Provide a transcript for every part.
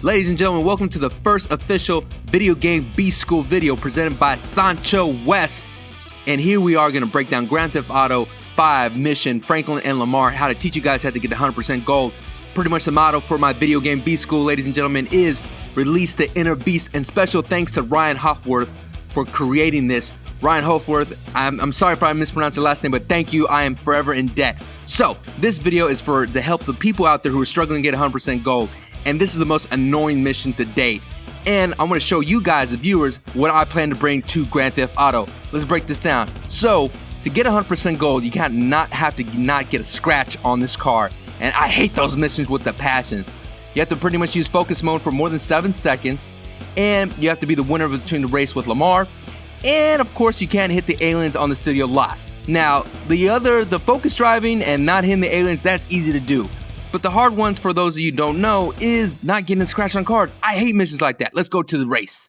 Ladies and gentlemen, welcome to the first official video game B-School video presented by SanchoWest. And here we are going to break down Grand Theft Auto 5 mission, Franklin and Lamar, how to teach you guys how to get 100% gold. Pretty much the motto for my video game B-School, ladies and gentlemen, is release the inner beast. And special thanks to Ryan Howorth for creating this. Ryan Howorth, I'm sorry if I mispronounced your last name, but thank you. I am forever in debt. So this video is to help the people out there who are struggling to get 100% gold. And this is the most annoying mission to date. And I'm going to show you guys, the viewers, what I plan to bring to Grand Theft Auto. Let's break this down. So, to get 100% gold, you can't not have to not get a scratch on this car. And I hate those missions with a passion. You have to pretty much use focus mode for more than 7 seconds. And you have to be the winner between the race with Lamar. And of course, you can't hit the aliens on the studio lot. Now, the focus driving and not hitting the aliens, that's easy to do. But the hard ones, for those of you who don't know, is not getting a scratch on cars. I hate missions like that. Let's go to the race.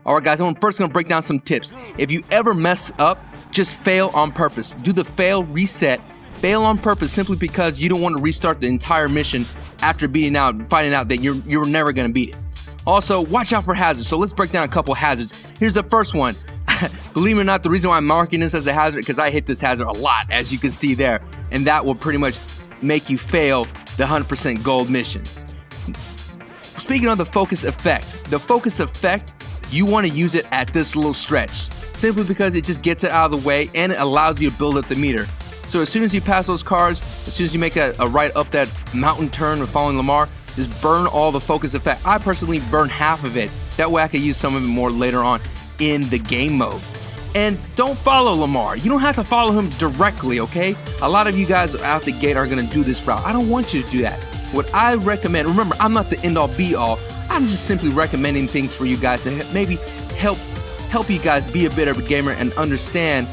Alright guys, I'm first going to break down some tips. If you ever mess up, just fail on purpose. Do the fail reset. Fail on purpose simply because you don't want to restart the entire mission after finding out that you're never going to beat it. Also, watch out for hazards. So let's break down a couple hazards. Here's the first one. Believe it or not, the reason why I'm marking this as a hazard, because I hit this hazard a lot, as you can see there. And that will pretty much make you fail the 100% gold mission. Speaking of the focus effect, you want to use it at this little stretch, simply because it just gets it out of the way and it allows you to build up the meter. So as soon as you pass those cars, as soon as you make a right up that mountain turn with following Lamar, just burn all the focus effect. I personally burn half of it. That way I can use some of it more later on in the game mode. And don't follow Lamar. You don't have to follow him directly, okay? A lot of you guys out the gate are going to do this route. I don't want you to do that. What I recommend, remember, I'm not the end-all be-all. I'm just simply recommending things for you guys to maybe help you guys be a better gamer and understand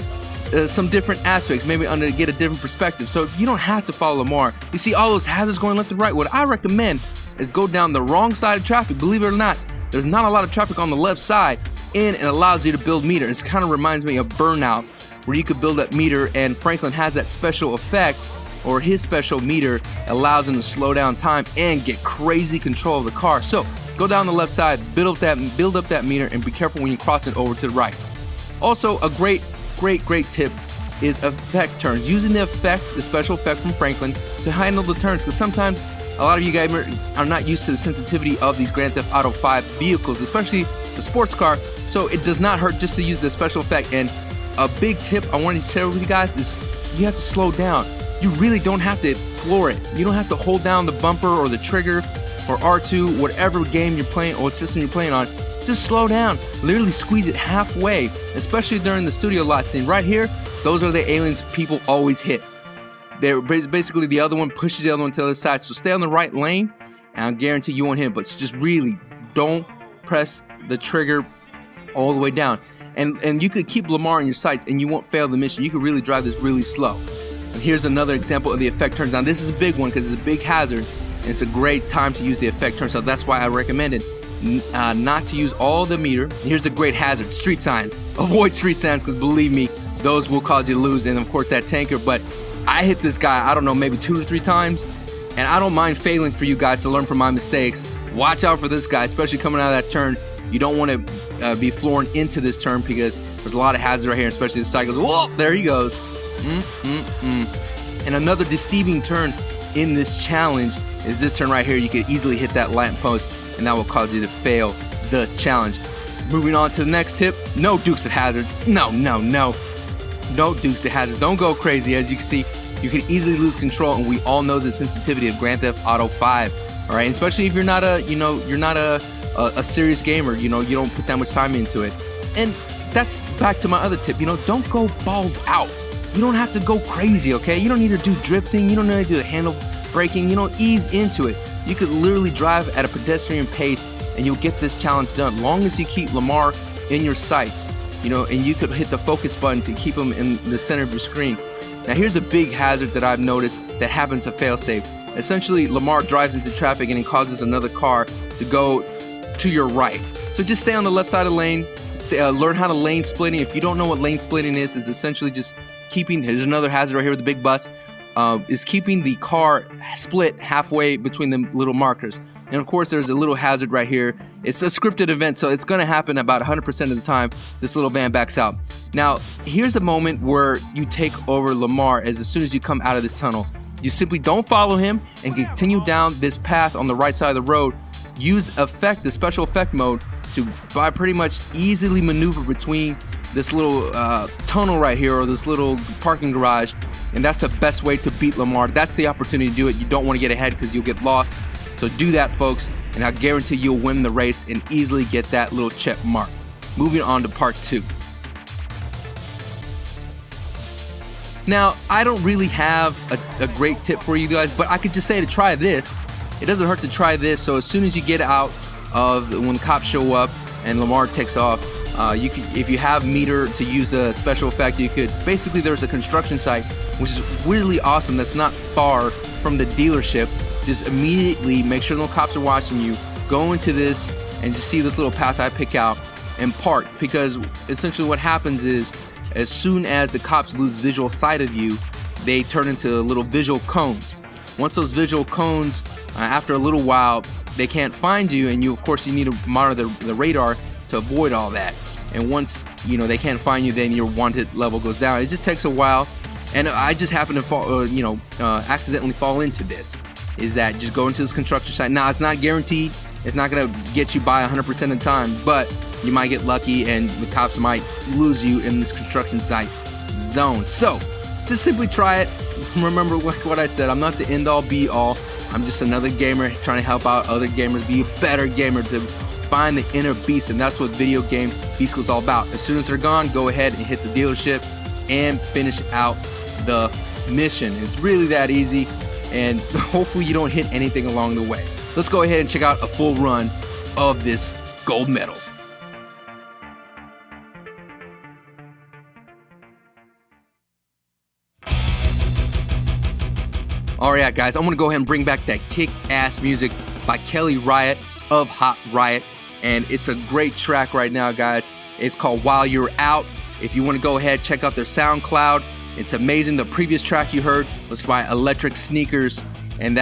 some different aspects, maybe get a different perspective. So you don't have to follow Lamar. You see all those hazards going left and right. What I recommend is go down the wrong side of traffic. Believe it or not, there's not a lot of traffic on the left side, and it allows you to build meter. It kind of reminds me of Burnout, where you could build up meter, and Franklin has that special effect, or his special meter allows him to slow down time and get crazy control of the car. So go down the left side, build up that meter, and be careful when you cross it over to the right. Also, a great tip is effect turns. Using the special effect from Franklin to handle the turns, because sometimes a lot of you guys are not used to the sensitivity of these Grand Theft Auto 5 vehicles, especially the sports car. So it does not hurt just to use the special effect. And a big tip I wanted to share with you guys is you have to slow down. You really don't have to floor it. You don't have to hold down the bumper or the trigger or R2, whatever game you're playing or what system you're playing on. Just slow down. Literally squeeze it halfway, especially during the studio lot scene. Right here, those are the aliens people always hit. They're basically the other one pushes the other one to the other side. So stay on the right lane, and I guarantee you won't hit. But just really don't press the trigger all the way down. And you could keep Lamar in your sights, and you won't fail the mission. You could really drive this really slow. And here's another example of the effect turns. Now this is a big one because it's a big hazard, and it's a great time to use the effect turn. So that's why I recommended not to use all the meter. Here's a great hazard: street signs. Avoid street signs, because believe me, those will cause you to lose. And of course that tanker. But I hit this guy, I don't know, maybe 2 to 3 times, and I don't mind failing for you guys to learn from my mistakes. Watch out for this guy, especially coming out of that turn. You don't want to be flooring into this turn, because there's a lot of hazards right here, especially the cycles. Whoa, there he goes. And another deceiving turn in this challenge is this turn right here. You could easily hit that lamp post, and that will cause you to fail the challenge. Moving on to the next tip: no Dukes of Hazzard. No Dukes of Hazzard. Don't go crazy. As you can see, you can easily lose control, and we all know the sensitivity of Grand Theft Auto 5. All right, and especially if you're not a serious gamer, you don't put that much time into it. And that's back to my other tip. Don't go balls out. You don't have to go crazy, okay? You don't need to do drifting. You don't need to do the handle braking. Ease into it. You could literally drive at a pedestrian pace, and you'll get this challenge done. Long as you keep Lamar in your sights, and you could hit the focus button to keep him in the center of your screen. Now here's a big hazard that I've noticed that happens to failsafe. Essentially, Lamar drives into traffic and it causes another car to go to your right. So just stay on the left side of the lane. Learn how to lane splitting. If you don't know what lane splitting is essentially just keeping. Here's another hazard right here with the big bus. is keeping the car split halfway between the little markers. And of course, there's a little hazard right here. It's a scripted event, so it's going to happen about 100% of the time. This little van backs out. Now, here's a moment where you take over Lamar as soon as you come out of this tunnel. You simply don't follow him and continue down this path on the right side of the road. Use the special effect mode to pretty much easily maneuver between this little tunnel right here, or this little parking garage, and that's the best way to beat Lamar. That's the opportunity to do it. You don't want to get ahead because you'll get lost. So do that, folks, and I guarantee you'll win the race and easily get that little check mark. Moving on to part 2. Now, I don't really have a great tip for you guys, but I could just say to try this. It doesn't hurt to try this. So as soon as you get out of when the cops show up and Lamar takes off, you could, if you have meter to use a special effect, you could basically, there's a construction site which is really awesome that's not far from the dealership. Just immediately make sure no cops are watching you, go into this and just see this little path I pick out and park, because essentially what happens is as soon as the cops lose visual sight of you, they turn into little visual cones. Once those visual cones, after a little while, they can't find you, and of course you need to monitor the radar to avoid all that. And once they can't find you, then your wanted level goes down. It just takes a while, and I just happen to fall, accidentally fall into this. Is that just go into this construction site? Now, it's not guaranteed. It's not gonna get you by 100% of the time, but you might get lucky, and the cops might lose you in this construction site zone. So, just simply try it. Remember what I said. I'm not the end-all, be-all. I'm just another gamer trying to help out other gamers be a better gamer, to find the inner beast, and that's what video game Beast School is all about. As soon as they're gone, go ahead and hit the dealership and finish out the mission. It's really that easy, and hopefully you don't hit anything along the way. Let's go ahead and check out a full run of this gold medal. Alright guys, I'm going to go ahead and bring back that kick-ass music by Kelly Riot of Hot Riot, and it's a great track right now, guys. It's called While You're Out. If you want to go ahead, check out their SoundCloud. It's amazing. The previous track you heard was by Electric Sneakers, and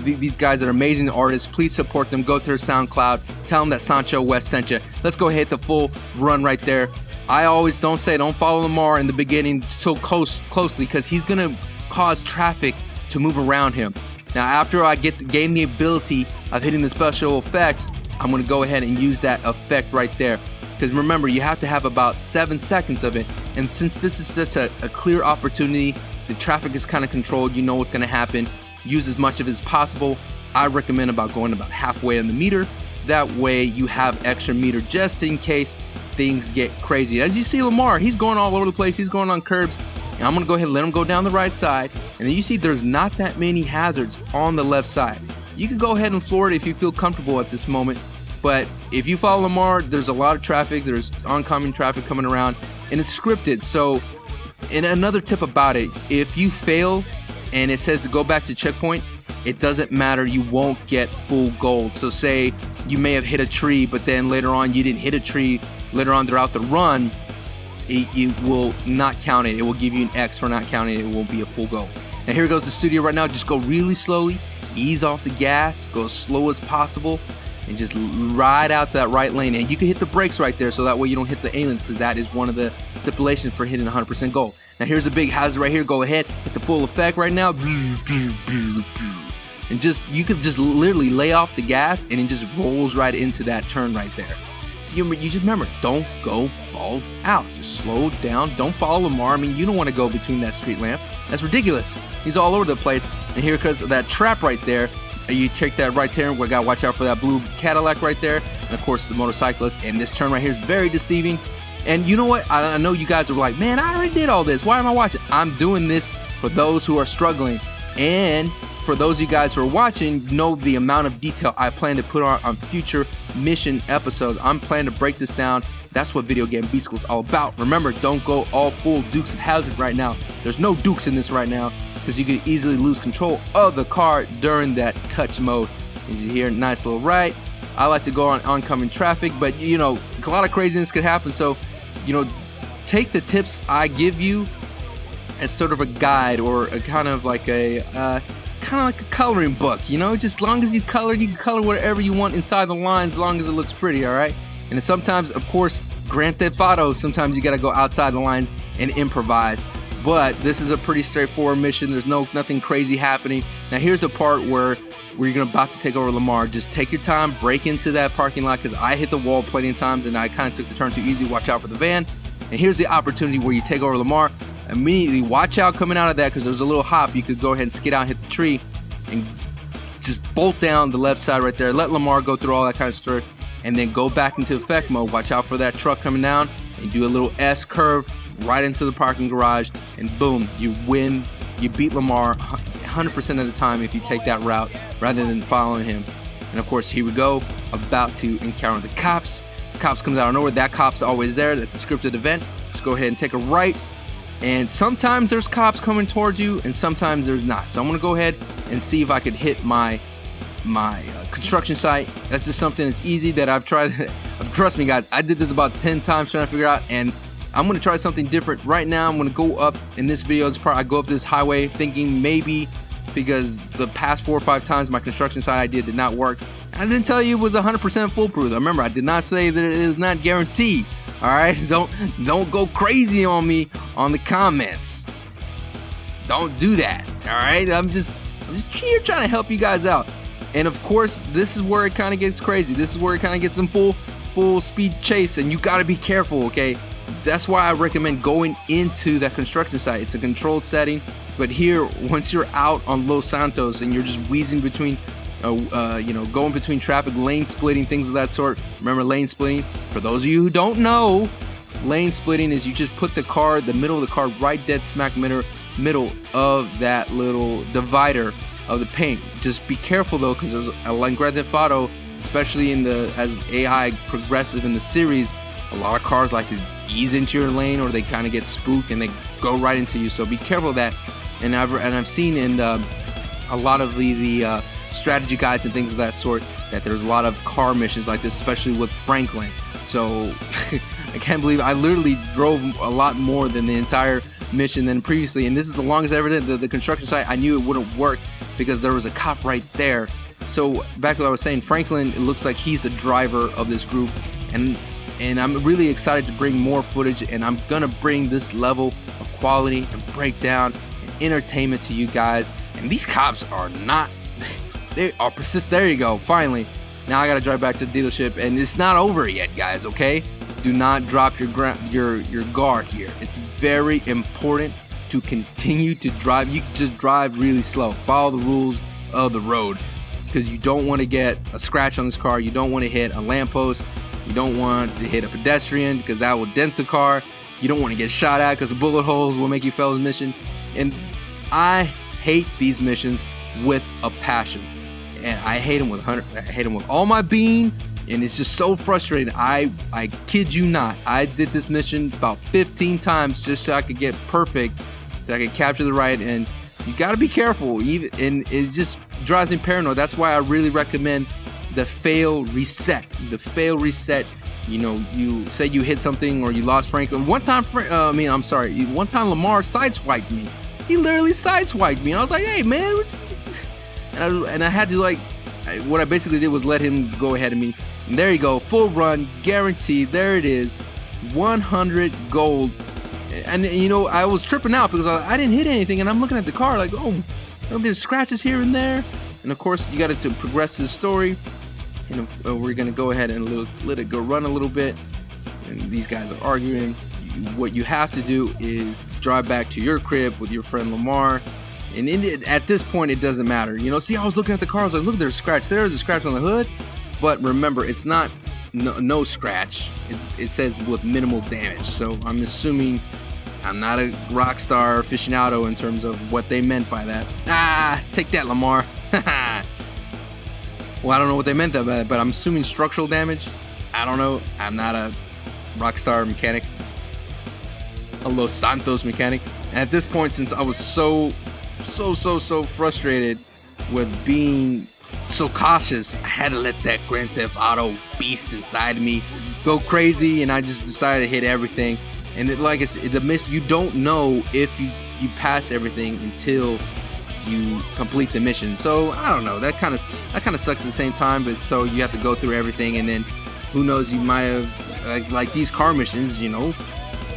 these guys are amazing artists. Please support them. Go to their SoundCloud. Tell them that SanchoWest sent you. Let's go hit the full run right there. I always don't follow Lamar in the beginning so closely, because he's going to cause traffic to move around him. Now, after I gain the ability of hitting the special effects, I'm going to go ahead and use that effect right there. Because remember, you have to have about 7 seconds of it. And since this is just a clear opportunity, the traffic is kind of controlled, you know what's going to happen. Use as much of it as possible. I recommend going about halfway on the meter. That way you have extra meter just in case things get crazy. As you see Lamar, he's going all over the place. He's going on curbs. And I'm going to go ahead and let him go down the right side. And then you see there's not that many hazards on the left side. You can go ahead and floor it if you feel comfortable at this moment. But if you follow Lamar, there's a lot of traffic. There's oncoming traffic coming around. And it's scripted. So, and another tip about it, if you fail and it says to go back to checkpoint, it doesn't matter. You won't get full gold. So say you may have hit a tree, but then later on you didn't hit a tree. Later on throughout the run, it will not count it. It will give you an X for not counting it. It won't be a full goal. Now here goes the studio right now. Just go really slowly, ease off the gas, go as slow as possible, and just ride out to that right lane. And you can hit the brakes right there, so that way you don't hit the aliens, because that is one of the stipulations for hitting 100% goal. Now here's a big hazard right here. Go ahead, hit the full effect right now, and you could just literally lay off the gas, and it just rolls right into that turn right there. You just remember, don't go balls out. Just slow down. Don't follow Lamar. I mean, you don't want to go between that street lamp. That's ridiculous. He's all over the place. And here, because of that trap right there, you take that right turn. We got to watch out for that blue Cadillac right there. And, of course, the motorcyclist. And this turn right here is very deceiving. And you know what? I know you guys are like, man, I already did all this. Why am I watching? I'm doing this for those who are struggling. And for those of you guys who are watching, know the amount of detail I plan to put on future mission episodes. I'm planning to break this down. That's what Video Game Beast School is all about. Remember, don't go all full Dukes of Hazzard right now. There's no Dukes in this right now, because you could easily lose control of the car during that touch mode. As you hear, nice little right. I like to go on oncoming traffic, but a lot of craziness could happen. So, take the tips I give you as sort of a guide or a kind of like a coloring book, you know. Just as long as you can color whatever you want inside the lines, as long as it looks pretty, all right? And sometimes, of course, Grand Theft Auto, sometimes you gotta go outside the lines and improvise. But this is a pretty straightforward mission. There's nothing crazy happening. Now here's a part where you're about to take over Lamar. Just take your time, break into that parking lot, because I hit the wall plenty of times and I kind of took the turn too easy. Watch out for the van. And here's the opportunity where you take over Lamar. Immediately watch out coming out of that, because there's a little hop. You could go ahead and skid out and hit the tree and just bolt down the left side right there. Let Lamar go through all that kind of stuff, and then go back into effect mode. Watch out for that truck coming down, and do a little S curve right into the parking garage, and boom, you win. You beat Lamar 100% of the time if you take that route rather than following him. And of course, here we go, about to encounter the cops. The cops comes out of nowhere. That cop's always there. That's a scripted event. Just go ahead and take a right. And sometimes there's cops coming towards you, and sometimes there's not. So I'm gonna go ahead and see if I could hit my construction site. That's just something that's easy that I've tried. Trust me, guys, I did this about 10 times trying to figure out, and I'm gonna try something different right now. I'm gonna go up in this video. I go up this highway thinking maybe, because the past 4 or 5 times my construction site idea did not work. I didn't tell you it was 100% foolproof. Remember, I did not say that it is not guaranteed. All right, don't go crazy on me on the comments. Don't do that. All right, I'm just here trying to help you guys out. And of course, this is where it kind of gets crazy. This is where it kind of gets in full speed chase, and you got to be careful. Okay, that's why I recommend going into that construction site. It's a controlled setting. But here, once you're out on Los Santos and you're just wheezing between, going between traffic, lane splitting, things of that sort. Remember lane splitting? For those of you who don't know, lane splitting is you just put the middle of the car right dead smack middle of that little divider of the paint. Just be careful though, because there's like Grand Theft Auto, especially as AI progresses in the series, a lot of cars like to ease into your lane, or they kind of get spooked and they go right into you. So be careful of that. And I've seen in a lot of the strategy guides and things of that sort that there's a lot of car missions like this, especially with Franklin. So I can't believe I literally drove a lot more than the entire mission than previously, and this is the longest I ever did. The construction site, I knew it wouldn't work because there was a cop right there. So back to what I was saying, Franklin, it looks like he's the driver of this group, and I'm really excited to bring more footage, and I'm gonna bring this level of quality and breakdown and entertainment to you guys. And these cops are not they are persistent. There you go, finally. Now I gotta drive back to the dealership, and it's not over yet, guys. Okay, do not drop your guard here. It's very important to continue to drive. You just drive really slow, follow the rules of the road, because you don't want to get a scratch on this car. You don't want to hit a lamppost. You don't want to hit a pedestrian, because that will dent the car. You don't want to get shot at, because the bullet holes will make you fail the mission. And I hate these missions with a passion, and I hate them with all my being, and it's just so frustrating. I kid you not, I did this mission about 15 times just so I could get perfect, so I could capture the right. And you got to be careful, and it just drives me paranoid. That's why I really recommend the fail reset. The fail reset. You know, you say you hit something or you lost Franklin. One time Lamar sideswiped me. He literally sideswiped me, and I was like, "Hey, man!" And I had to what I basically did was let him go ahead of me. And there you go, full run, guaranteed. There it is, 100 gold. And you know, I was tripping out because I didn't hit anything, and I'm looking at the car like, oh, there's scratches here and there. And of course, you got to progress the story. And we're gonna go ahead and let it go run a little bit. And these guys are arguing. What you have to do is drive back to your crib with your friend Lamar. And at this point, it doesn't matter. You know, see, I was looking at the car. I was like, look, there's a scratch. There's a scratch on the hood. But remember, it's not no scratch. It says with minimal damage. So I'm assuming I'm not a rock star aficionado in terms of what they meant by that. Take that, Lamar. Well, I don't know what they meant by that, but I'm assuming structural damage. I don't know. I'm not a rock star mechanic, a Los Santos mechanic. And at this point, since I was so frustrated with being so cautious, I had to let that Grand Theft Auto beast inside of me go crazy, and I just decided to hit everything. And like I said, the miss, you don't know if you pass everything until you complete the mission. So I don't know, that kind of sucks at the same time, but so you have to go through everything, and then who knows, you might have like these car missions, you know,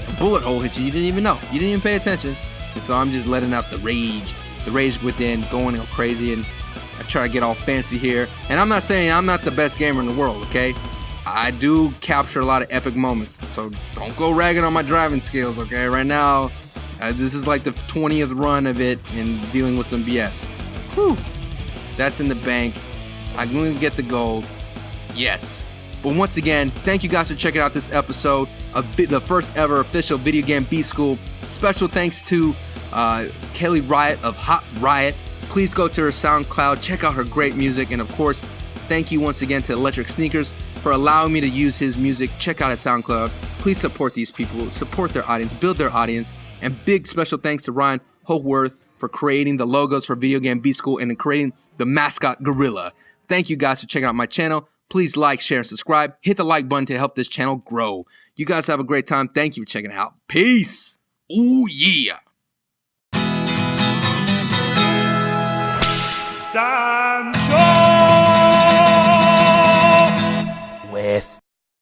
a bullet hole hit you, you didn't even know, you didn't even pay attention. And so I'm just letting out the rage within, going all crazy, and I try to get all fancy here. And I'm not saying I'm not the best gamer in the world, okay? I do capture a lot of epic moments, so don't go ragging on my driving skills, okay? Right now, this is like the 20th run of it and dealing with some BS. Whew. That's in the bank. I'm going to get the gold. Yes. But once again, thank you guys for checking out this episode of the first ever official video game B-School. Special thanks to Kelly Riot of Hot Riot. Please go to her SoundCloud, check out her great music, and of course, thank you once again to Electric Sneakers for allowing me to use his music. Check out his SoundCloud. Please support these people, support their audience, build their audience, and big special thanks to Ryan Howorth for creating the logos for Video Game B-School and creating the mascot gorilla. Thank you guys for checking out my channel. Please like, share, and subscribe. Hit the like button to help this channel grow. You guys have a great time. Thank you for checking it out. Peace. Ooh, yeah.